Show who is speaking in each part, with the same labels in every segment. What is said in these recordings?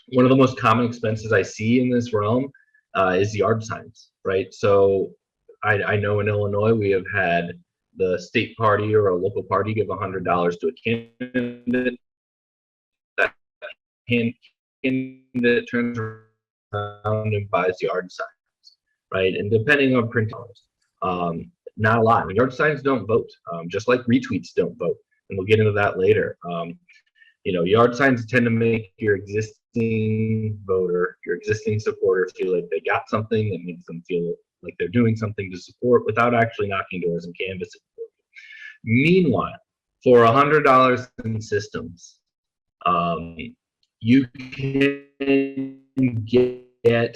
Speaker 1: One of the most common expenses I see in this realm is yard signs, right? So I know in Illinois we have had the state party or a local party give $100 to a candidate. That candidate turns around and buys yard signs, right? And depending on print dollars, not a lot. Yard signs don't vote, just like retweets don't vote, and we'll get into that later. Yard signs tend to make your existing voter, your existing supporter feel like they got something that makes them feel like they're doing something to support without actually knocking doors and canvassing for you. Meanwhile, for $100 in systems, you can get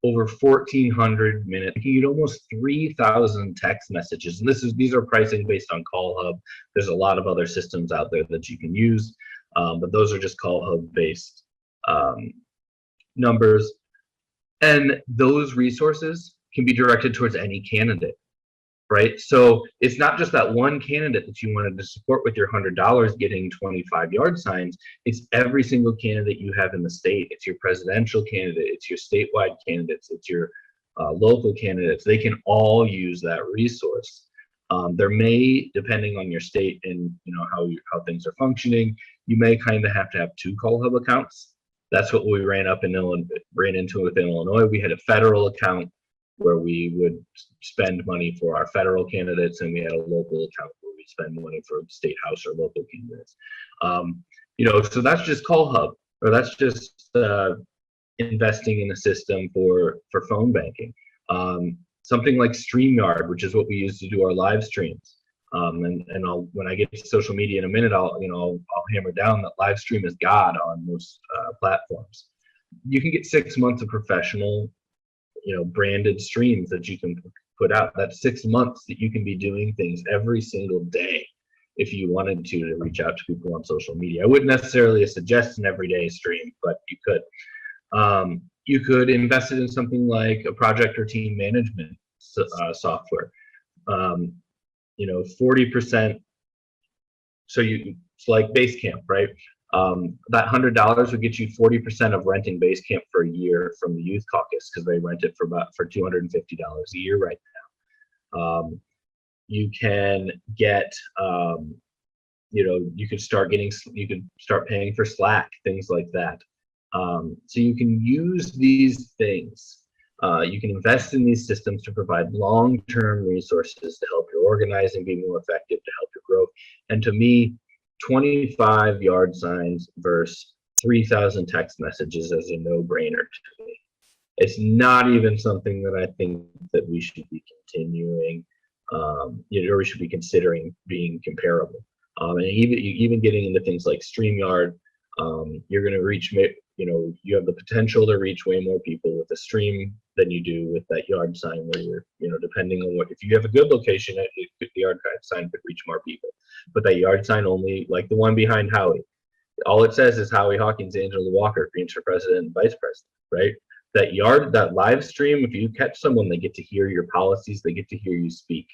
Speaker 1: over 1,400 minutes. You can get almost 3,000 text messages, and these are pricing based on Call Hub. There's a lot of other systems out there that you can use, but those are just Call Hub based numbers, and those resources can be directed towards any candidate. Right, so it's not just that one candidate that you wanted to support with your $100 getting 25 yard signs. It's every single candidate you have in the state. It's your presidential candidate. It's your statewide candidates. It's your local candidates. They can all use that resource. There may, depending on your state and how things are functioning, you may kind of have to have two Call Hub accounts. That's what we ran into with Illinois. We had a federal account where we would spend money for our federal candidates, and we had a local account where we spend money for state house or local candidates. So that's just Call Hub, or that's just investing in a system for phone banking. Something like StreamYard, which is what we use to do our live streams. And when I get to social media in a minute, I'll hammer down that live stream is God on most platforms. You can get 6 months of professional branded streams that you can put out. That's 6 months that you can be doing things every single day if you wanted to reach out to people on social media. I wouldn't necessarily suggest an everyday stream, but you could. You could invest it in something like a project or team management software. 40%. So it's like Basecamp, right? That $100 would get you 40% of renting Basecamp for a year from the Youth Caucus, because they rent it for $250 a year right now. You can get, you could start paying for Slack, things like that. So you can use these things. You can invest in these systems to provide long-term resources to help your organizing be more effective, to help your growth. And to me, 25 yard signs versus 3,000 text messages is a no-brainer to me. It's not even something that I think that we should be continuing, or we should be considering being comparable. And even getting into things like StreamYard, you're going to reach, you have the potential to reach way more people with a stream than you do with that yard sign, where you're, depending on if you have a good location, the yard sign could reach more people. But that yard sign only, like the one behind Howie, all it says is Howie, Hawkins, Angela Walker, Greens for president and vice president, right? That live stream, if you catch someone, they get to hear your policies, they get to hear you speak.